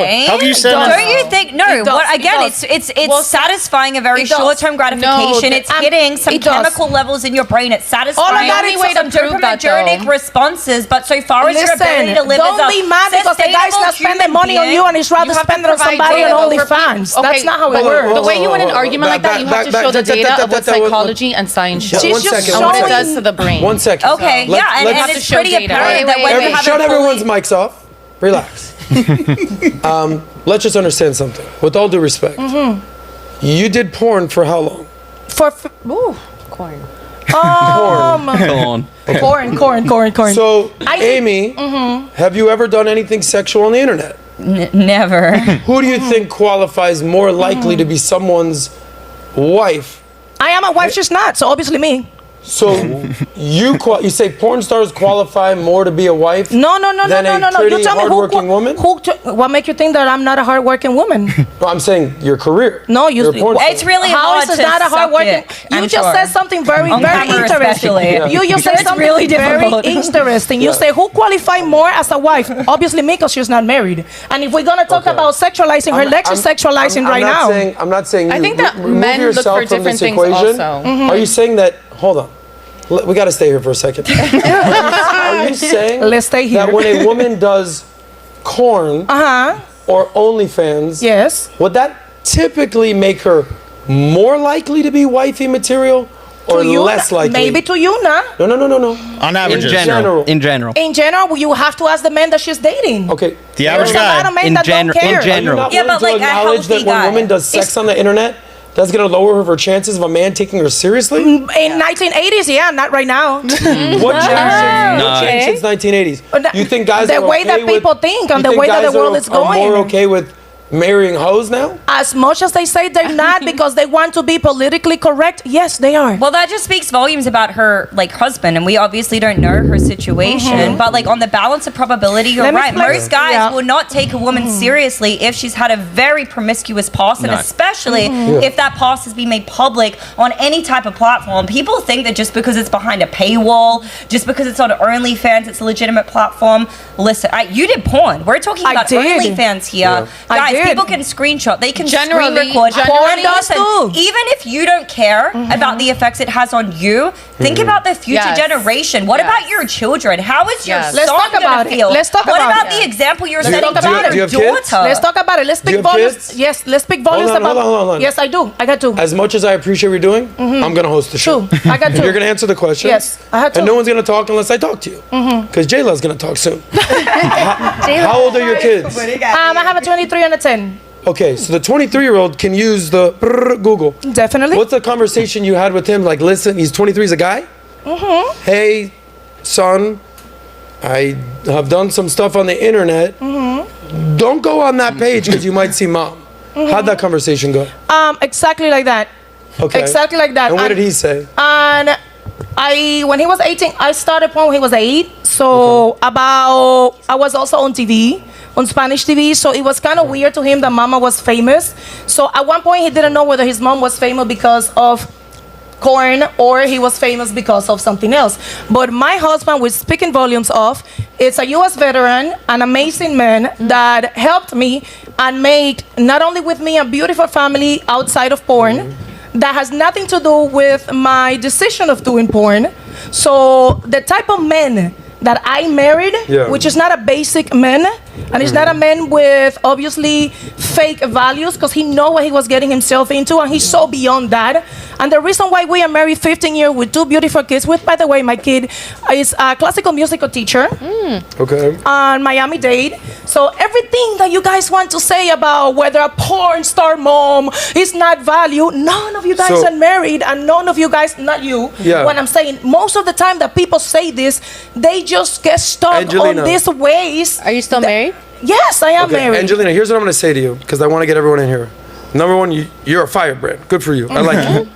Have you said Don't that? you think? No. It does, What again? it does. It's satisfying a very It does. short-term gratification. No, it's hitting some it does. chemical levels in your brain. It's satisfying. that is way to some prove that, dopaminergic though. responses. But so far as your ability to live don't as a be mad because the guy's not spending money on you and he's rather You have to spend it on provide somebody on data for OnlyFans. people. That's Okay, not how it hold on, works. The way you win an hold on. argument like that, you have to Back- show the back- data of what that- psychology and science shows. She's One just second, And one what it second. does to the brain. One second. Okay, Let's- yeah, and let's- it's pretty show data. apparent that when you have Shut everyone's mics off. Relax. Let's just understand something. With all due respect, you did porn for how long? Corn. Porn. Corn. So, Amy, have you ever done anything sexual on the internet? Never. Who do you think qualifies more likely to be someone's wife? I am a wife, she's not, so obviously me. So you say porn stars qualify more to be a wife? No. Than a pretty You tell me hardworking woman? what make you think that I'm not a hardworking woman? No, I'm saying your career. No, You're a porn star. It's really How hard is it to not a suck hardworking? dick, You I'm just sure. said something very, On very camera interesting. especially. Yeah. You just said It's something really very difficult. interesting. You say who qualify more as a wife? Obviously me, because she's not married. And if we're gonna talk Okay. about sexualizing her, let's just sexualizing right now. I'm not saying. I you think that remove men look yourself for from different this things equation. also. Mm-hmm. Are you saying that? Hold on. We got to stay here for a second. Are you saying Let's stay here. that when a woman does corn or OnlyFans, Yes. would that typically make her more likely to be wifey material or To you, less likely? maybe to you, nah. No. On average, In general. In general. In general, you have to ask the man that she's dating. Okay. The average There's a lot guy. of men In that don't care. in Are you general. not Yeah, willing but to like a acknowledge that healthy when a guy. woman does sex on the internet, that's going to lower her chances of a man taking her seriously? In 1980s, yeah, not right now. What changed since 1980s? You think guys The are way okay that people with, think and you the way that guys the world are, is are more going. okay with marrying hoes now? As much as they say they're not because they want to be politically correct, yes, they are. Well, that just speaks volumes about her like husband, and we obviously don't know her situation. But like on the balance of probability, you're Let me right. explain. Most guys Yeah. will not take a woman seriously if she's had a very promiscuous past, and No. especially if that past has been made public on any type of platform. People think that just because it's behind a paywall, just because it's on OnlyFans, it's a legitimate platform. Listen, you did porn. We're talking I about did. OnlyFans here, I guys. did. People can screenshot, they can Generally, screen record. generally- And listen, too. even if you don't care about the effects it has on you, think about the future Yes. generation. What Yes. about your children? How is your Yes. son Let's talk gonna about it. feel? Let's talk what about about it. the example you're Let's setting talk to about your it. Do you have kids? daughter? Let's talk about it. Let's Do speak you have volumes. kids? Yes, let's speak volumes Hold on, about. hold on. Yes, I do. I got to. As much as I appreciate what you're doing, I'm going to host the show. True. I got to. You're going to answer the question. Yes, I had to. And no one's going to talk unless I talk to you. Because Jayla's going to talk soon. How old are your kids? I have a 23 and a 10. Okay, so the 23-year-old can use the Google. Definitely. What's the conversation you had with him? Like, listen, he's 23, he's a guy? Hey, son, I have done some stuff on the internet. Don't go on that page because you might see mom. How'd that conversation go? Exactly like that. Okay. Exactly like that. And what did he say? And when he was 18, I started porn when he was 8. So I was also on TV, on Spanish TV. So it was kind of weird to him that mama was famous. So at one point he didn't know whether his mom was famous because of corn or he was famous because of something else. But my husband, was speaking volumes of, it's a U.S. veteran, an amazing man that helped me and made not only with me a beautiful family outside of porn, that has nothing to do with my decision of doing porn. So the type of men that I married, which is not a basic man, and it's not a man with obviously fake values, because he know what he was getting himself into, and he's so beyond that. And the reason why we are married 15 years with 2 beautiful kids, with, by the way, my kid is a classical musical teacher Okay. on Miami-Dade. So everything that you guys want to say about whether a porn star mom is not value, none of you guys So- are married, and none of you guys, not you, Yeah. when I'm saying, most of the time that people say this, they just get stuck Angelina. on these ways. Are you still married? Yes, I am Okay, married. Angelina, here's what I'm going to say to you because I want to get everyone in here. Number one, you're a firebrand. Good for you. I like you.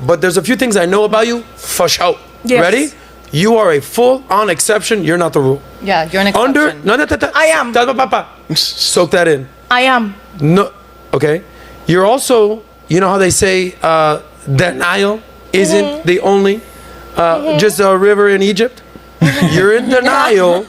But there's a few things I know about you. Fush out. Yes. Ready? You are a full-on exception. You're not the rule. Yeah, you're an exception. I am. Soak that in. I am. No. Okay. You're also, you know how they say that Nile isn't the only just a river in Egypt? You're in denial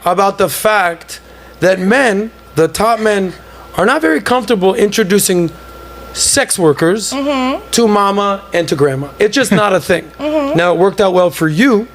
about the fact that men the top men are not very comfortable introducing sex workers to mama and to grandma. It's just not a thing. Now, it worked out well for you.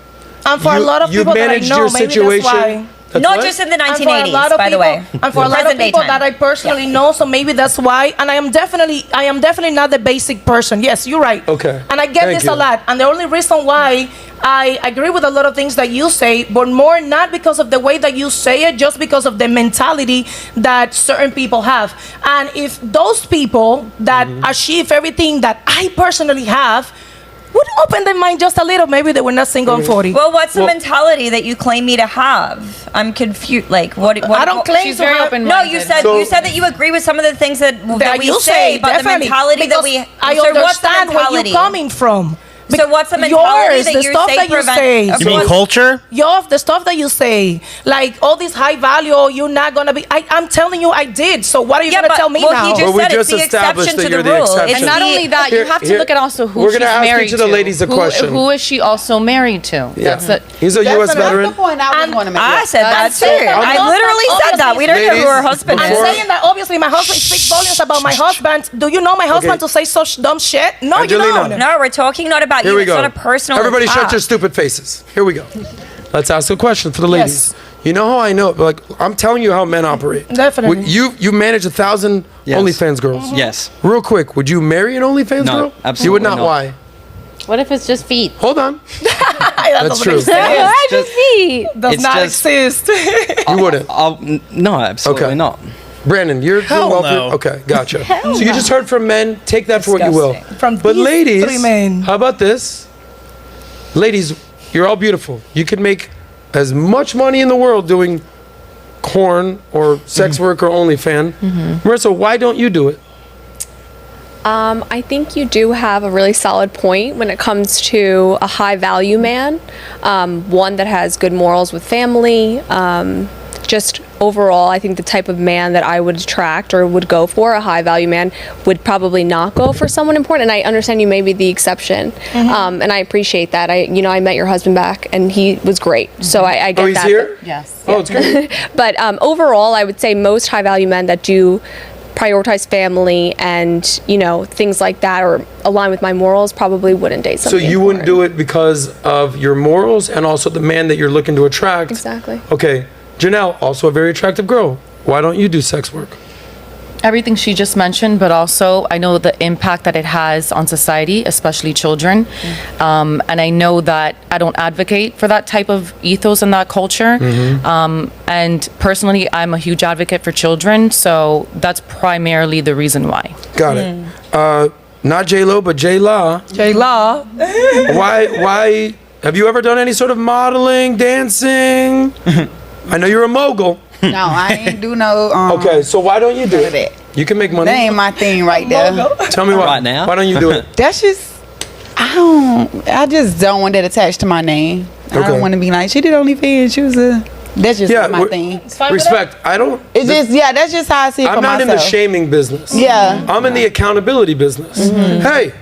And for a lot of you people that I managed know, your maybe situation. that's why. That's Not what? just in the And for a 1980s, lot of by the people- way. And for a lot of Present day people time. that I personally know, so maybe that's why. And I am definitely not the basic person. Yes, you're right. Okay. And I get Thank this you. a lot. And the only reason why I agree with a lot of things that you say, but more not because of the way that you say it, just because of the mentality that certain people have. And if those people that achieve everything that I personally have would open their mind just a little, maybe they were not single on 40. Well, what's the mentality that you claim me to have? I'm confused. Like, what? I don't claim She's to very have. open-minded. No, you said So- that you agree with some of the things that we you say, but the definitely, mentality that because we. I so what's the understand where mentality? you're coming from. So what's the mentality Yours, that the you stuff say that you prevent- say. of You mean course- culture? The stuff that you say, like all this high value, you're not gonna be. I'm telling you, I did. So what are you Yeah, gonna but tell me well, now? he just Well, we said just it's the established exception that to you're the the rule. exception. It's And not the- only that, Here- you have to here- look at also who we're she's gonna ask each married of the to. ladies a question. Who is she also married to? Yeah. That's it. He's a U.S. Definitely. veteran. That's the point I was And going to make. I said that That's too. it. I literally said that. We don't know who her Ladies, husband I'm is. before- saying that obviously my husband speaks volumes about my husband. Do you know my husband Okay. to say such dumb shit? No, Angelina. you don't. No, we're talking not about Here you. we It's go. not a personal Everybody attack. shut your stupid faces. Here we go. Let's ask a question for the ladies. You know how I know? Like, I'm telling you how men operate. Definitely. You manage 1,000 Yes. OnlyFans girls. Yes. Real quick, would you marry an OnlyFans No, girl? You would absolutely not. not. Why? What if it's just feet? Hold on. That That's doesn't true. exist. It's just, feet. Does It's not just- exist. You wouldn't. no, absolutely Okay. not. Brandon, you're Hell well. no. Okay, gotcha. So you just heard from men. Take that for what you will. Disgusting. From But these ladies, three men. how about this? Ladies, you're all beautiful. You can make as much money in the world doing porn or sex work or OnlyFans. Marissa, why don't you do it? I think you do have a really solid point when it comes to a high value man, one that has good morals with family. Just overall, I think the type of man that I would attract or would go for, a high value man, would probably not go for someone important. And I understand you may be the exception, and I appreciate that. I met your husband back, and he was great. So I get Oh, he's that. here? Yes. Oh, it's great. But overall, I would say most high value men that do prioritize family and things like that or align with my morals probably wouldn't date So somebody you wouldn't do important. it because of your morals and also the man that you're looking to attract. Exactly. Okay, Janelle, also a very attractive girl. Why don't you do sex work? Everything she just mentioned, but also I know the impact that it has on society, especially children. And I know that I don't advocate for that type of ethos and that culture. And personally, I'm a huge advocate for children. So that's primarily the reason why. Got it. Not J-Lo, but J-La. J-Law. Why have you ever done any sort of modeling, dancing? I know you're a mogul. No, I ain't do no. Okay, so why don't you do None of it? that. You can make That money. ain't my thing right there. Tell me why. Right now? Why don't you do it? That's just. I just don't want that attached to my name. I Okay. don't want to be like she did OnlyFans. She was a. That's just Yeah, not my we're- thing. Fine with Respect. I don't. It's just that's just how I see it I'm for not myself. in the shaming business. Yeah. I'm in the accountability business. Mm-hmm. Hey,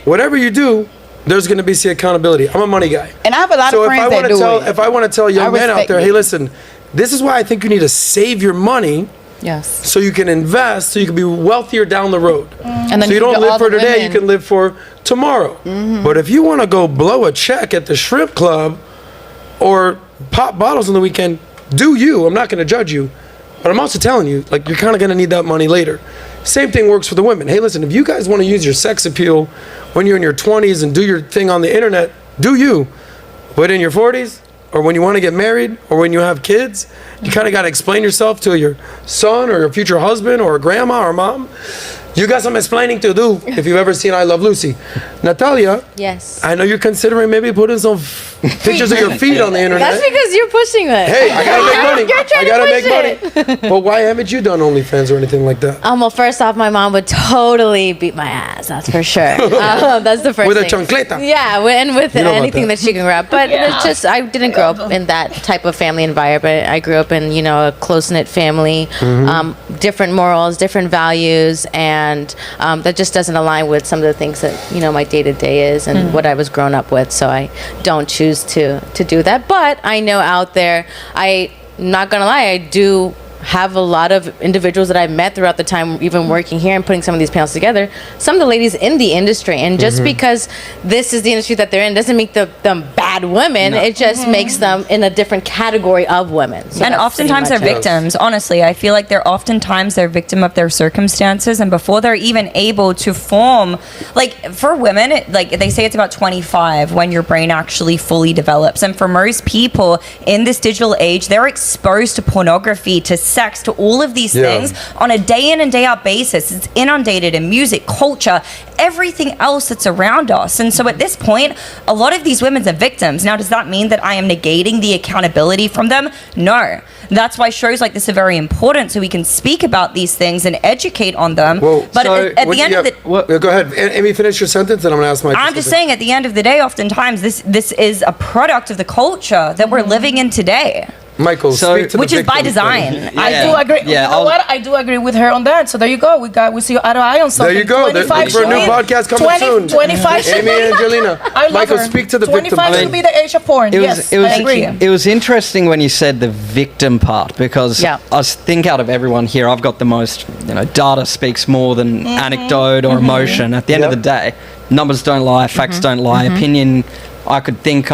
whatever you do, there's going to be some accountability. I'm a money guy. And I have a lot So of if I friends want that to do tell, it. if I want to tell young I men out respect there, it. hey, listen, this is why I think you need to save your money Yes. so you can invest, so you can be wealthier down the road. And then So you don't get live all for the today, you women- can live for tomorrow. Mm-hmm. But if you want to go blow a check at the shrimp club or pop bottles on the weekend, do you. I'm not going to judge you. But I'm also telling you, like, you're kind of going to need that money later. Same thing works for the women. Hey, listen, if you guys want to use your sex appeal when you're in your 20s and do your thing on the internet, do you. But in your 40s, or when you want to get married, or when you have kids, you kind of got to explain yourself to your son or your future husband or grandma or mom. You got some explaining to do if you've ever seen I Love Lucy. Natalia, Yes. I know you're considering maybe putting some pictures of your feet on the internet. That's because you're pushing it. Hey, I gotta make money. You're trying I gotta to make push money. But why haven't you done OnlyFans or anything like that? Well, first off, my mom would totally beat my ass. That's for sure. That's the first With a thing. chancleta. Yeah, and with You know about anything that. that she can grab. But it's just, I didn't grow up in that type of family environment. I grew up in, a close-knit family, different morals, different values, and that just doesn't align with some of the things that, my day-to-day is and what I was grown up with. So I don't choose to do that. But I know out there, I'm not going to lie, I do have a lot of individuals that I've met throughout the time, even working here and putting some of these panels together. Some of the ladies in the industry, and just because this is the industry that they're in, doesn't make them bad women. It just makes them in a different category of women. So And that's oftentimes they're pretty much it. victims. Honestly, I feel like they're oftentimes they're victim of their circumstances, and before they're even able to form, like for women, like they say it's about 25 when your brain actually fully develops. And for most people in this digital age, they're exposed to pornography, to sex, to all of these things on a day in and day out basis. It's inundated in music, culture, everything else that's around us. And so at this point, a lot of these women are victims. Now, does that mean that I am negating the accountability from them? No. That's why shows like this are very important, so we can speak about these things and educate on them. Well, but at the end of the Yeah, go ahead. Amy, finish your sentence, and I'm going to ask Mike. I'm just saying, at the end of the day, oftentimes this is a product of the culture that we're living in today, Michael, So- speak to which the is by victim design. thing. I do agree. Yeah, you know I'll- what? I do agree with her on that. So there you go. We see eye to eye on something. There you go. Look 25 for a new should be- podcast coming soon. 25 should Amy be- and Angelina. I love Michael, her. speak to the victim 25 thing. should be the age of porn. Yes, I agree. It was interesting when you said the victim part, because Yeah. I think out of everyone here, I've got the most, data speaks more than anecdote or emotion. At the end of Yep. the day, numbers don't lie, facts don't lie, opinion, I could think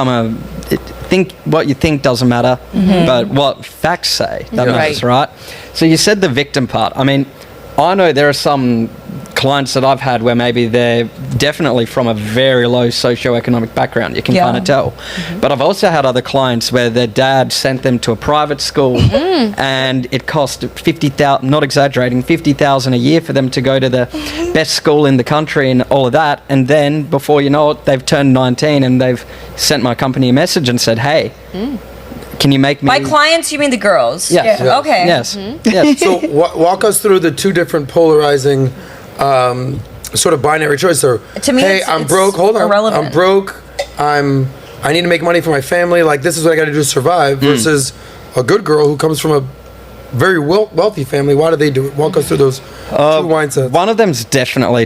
think what you think doesn't matter, but what facts say, that matters, right? So you said the victim part. I mean, I know there are some clients that I've had where maybe they're definitely from a very low socioeconomic background. You can Yeah. kind of tell. But I've also had other clients where their dad sent them to a private school and it cost 50,000, not exaggerating, 50,000 a year for them to go to the best school in the country and all of that. And then before you know it, they've turned 19 and they've sent my company a message and said, hey, can you make me... By clients, you mean the girls? Yes. Yeah. Okay. Yes. Yes. So walk us through the two different polarizing sort of binary choices. So, To me, hey, it's- I'm it's broke. Hold on. irrelevant. I'm broke. I need to make money for my family. Like, this is what I got to do to survive. Versus a good girl who comes from a very wealthy family. Why do they do it? Walk us through those two mindsets. One of them's definitely,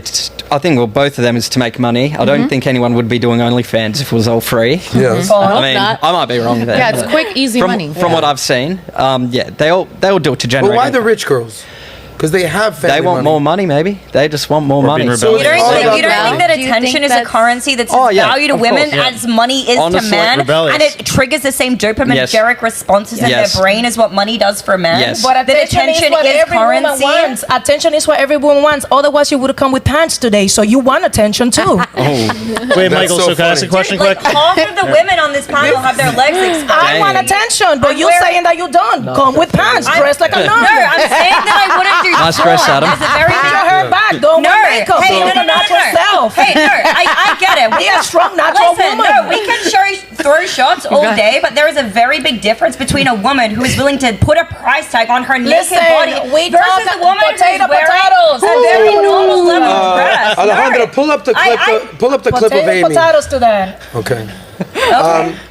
I think, well, both of them is to make money. I don't think anyone would be doing OnlyFans if it was all free. Yes. I mean, I might be wrong there. Yeah, it's quick, easy money. From what I've seen, they all do it to But generate. why the rich girls? Because they have family They want money. more money, maybe. They just want more money. being So You don't, it's all think, about you don't that. think that Do you attention think is a that's- currency that's Oh, as yeah, value to of women course, yeah. as money is Honestly, to men? rebellious. And it triggers the same dopaminergic responses in Yes. their brain as what money does for men? Yes. But That attention is what every woman wants. Attention is what every woman wants. Otherwise, you would have come with pants today. So you want attention too. Wait, Michael, so so can I ask a funny. question Like quick? half of the women on this panel have their legs exposed. I want attention, but I'm you wearing- saying that you don't. Come with pants, dress like a nun. No, I'm saying that I wouldn't do Nice porn. dress, Adam. There's a very Put big your hair back. Don't No, wear makeup. hey, Don't no, no, no, not no, no. yourself. Hey, no, I get it. Be a strong, natural Listen, woman. no, we can throw shots all day, but there is a very big difference between a woman who is willing to put a price tag on her naked Listen, body we versus talk a woman potato, who's wearing potatoes. a very normal level of dress. Alejandra, No. pull up the clip. Pull up the clip of Potato, Amy. potatoes to that. Okay.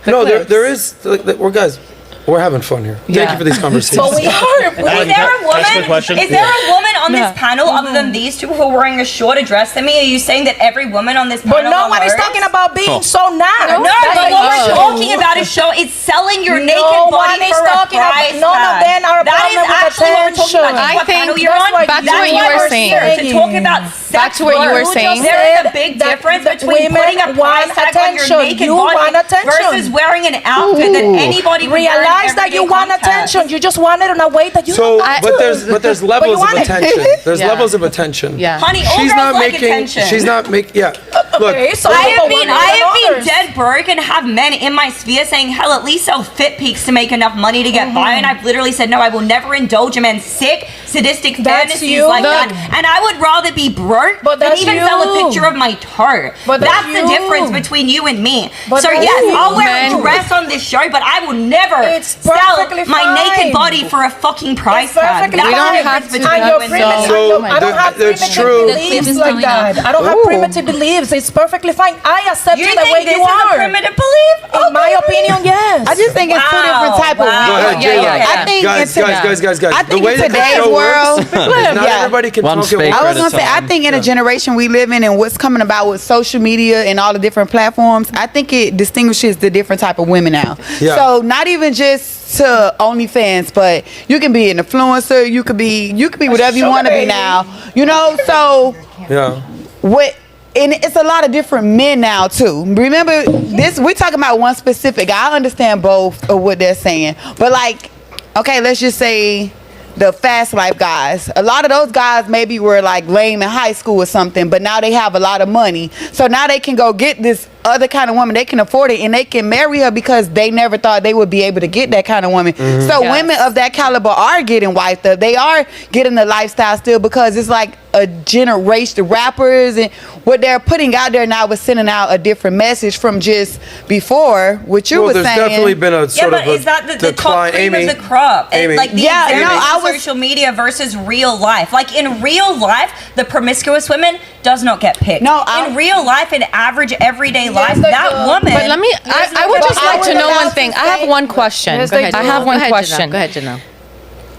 No, there is. We're guys. We're having fun here. Thank you for these conversations. So we are. Is there a Can I ask a question? woman? Is there a woman on this panel other than these two who are wearing a shorter dress than me? Are you saying that every woman on this panel? But no one is are talking hers? about being so nice. No, but what we're talking about is selling your naked No body one is for a talking about- price none of tag. them are a That problem is with actually what we're talking about. attention. That's I what think panel you're that's on. why back to That's what you why were we're saying. here to talk about sex Back to what you were work. saying. There is a said big that difference the between women putting a price want tag on your attention. naked You body want attention. versus wearing an outfit that anybody would wear in Realize that everyday you want context. attention. You just want it in a way that you So, don't but want there's to. levels of want it. attention. There's Yeah. levels of attention. Yeah. Honey, all She's girls not like making. attention. She's not making. Yeah. Look. Okay, so I people have been, want I it have than been others. dead broke and have men in my sphere saying, hell, at least sell fit pics to make enough money to get by. And I've literally said, no, I will never indulge a man's sick, sadistic That's fantasies you. like Look. that. And I would rather be broke But than that's even you. sell a picture of my toe. But that's that's the you. difference between you and me. But So that's yes, you. I'll wear Men. a dress on this show, but I will never It's sell perfectly my fine. naked body for a fucking price It's tag. perfectly That's We the don't difference have to between And you you're and primitive. me. So, I don't have that's primitive true. beliefs is like coming up. that. I don't have primitive beliefs. It's perfectly fine. I accept You you the way think this you is a are. primitive belief? In my opinion, yes. I just think it's two different type of Wow. Go ahead, women. Jayla. I think Guys, in guys. I The think way in that the today's show world, works is not yeah. everybody can One talk speaker at I once. was gonna say, I think in a generation we live in and what's coming about with social media and all the different platforms, I think it distinguishes the different type of women now. Yeah. So not even just to OnlyFans, but you can be an influencer, you could be whatever you want to be now. You know, so Yeah. what? And it's a lot of different men now too. Remember this? We're talking about one specific guy. I understand both of what they're saying, but like, okay, let's just say the fast life guys. A lot of those guys maybe were like lame in high school or something, but now they have a lot of money, so now they can go get this other kind of woman. They can afford it and they can marry her because they never thought they would be able to get that kind of woman. So Yes. women of that caliber are getting wiped up. They are getting the lifestyle still because it's like a generation. The rappers and what they're putting out there now is sending out a different message from just before what you Well, were there's saying. definitely been a Yeah, sort but of a is that the top decline. cream Amy, of the crop? It's Amy. like the Yeah, examples no, I on was- social media versus real life. Like in real life, the promiscuous woman does not get picked. No, in real life, in average everyday life, they that do. woman. But let me, I would just like to know one thing. I have one question. Yes, they I do. have one Go ahead, question. Janelle. Go ahead, Janelle.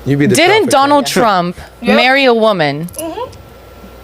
You be the Didn't traffic Donald light. Trump Yep. marry a woman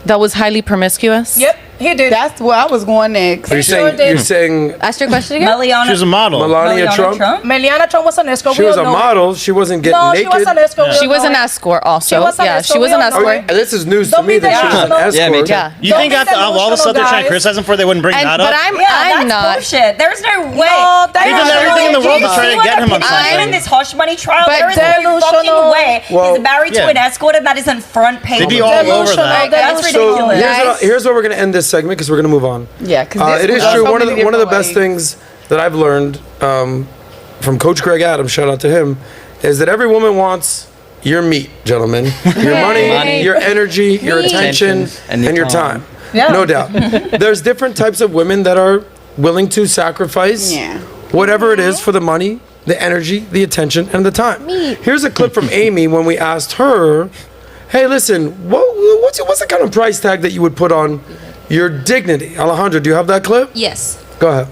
that was highly promiscuous? Yep, he did. That's where I was going next. Are you saying did. you're saying Ask your question again. Meliana, She was a model. Melania Meliana Trump? Meliana Trump was an escort. She We was all a know it. model. She wasn't getting No, naked. she was an escort. We She all was know an it. escort also. She was an Yeah, escort. she was We an all know Oh, escort. yeah, this is news to Don't me be that she was an delusional. Yeah, me escort. too. Yeah. You Don't think be after all the delusional, stuff they're trying to guys. criticize him for, they wouldn't bring And, that but up? I'm that's not. bullshit. There's no way. No, There They've done is everything in the no world to way. try to get him on something. In this hush money trial, But there is no delusional. fucking way. Well, He's married to yeah. an escort and that isn't front page. They'd be all over Delusional. that. That's So, ridiculous. Here's where we're going to end this segment because we're going to move on. Yeah, because It is true. One of the best things that I've learned from Coach Greg Adams, shout out to him, is that every woman wants your meat, gentlemen. Your money, your energy, your attention, and your time. Yeah. No doubt. There's different types of women that are willing to sacrifice Yeah. whatever it is for the money, the energy, the attention, and the time. Here's a clip from Amy when we asked her, hey, listen, what's the kind of price tag that you would put on your dignity? Alejandra, do you have that clip? Yes. Go ahead.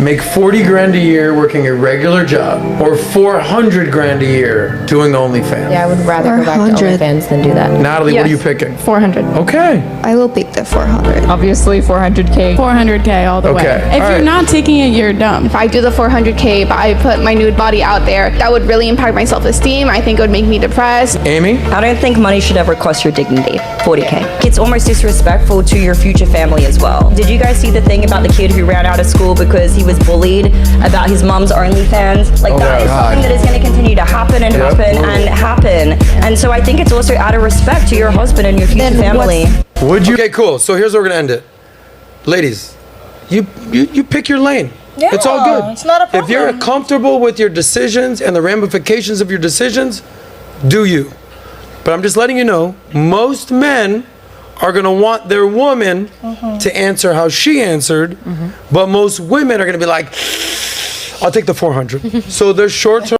Make 40 grand a year working a regular job or 400 grand a year doing OnlyFans. Yeah, I would rather go back to 400. OnlyFans than do that. Natalie, what are you picking? 400. Okay. I will pick the 400. Obviously, 400K. 400K all the way. Okay, If all you're right. not taking it, you're dumb. If I do the 400K, but I put my nude body out there, that would really impact my self-esteem. I think it would make me depressed. Amy? I don't think money should ever cost your dignity. 40K. It's almost disrespectful to your future family as well. Did you guys see the thing about the kid who ran out of school because he was bullied about his mom's OnlyFans? Like that is something that is going to continue to happen and happen and happen. And so I think it's also out of respect to your husband and your future family. Would you? Okay, cool. So here's where we're going to end it. Ladies, you pick your lane. Yeah, it's all good. it's not a If you're problem. comfortable with your decisions and the ramifications of your decisions, do you. But I'm just letting you know, most men are going to want their woman to answer how she answered, but most women are going to be like, I'll take the 400. So there's short-term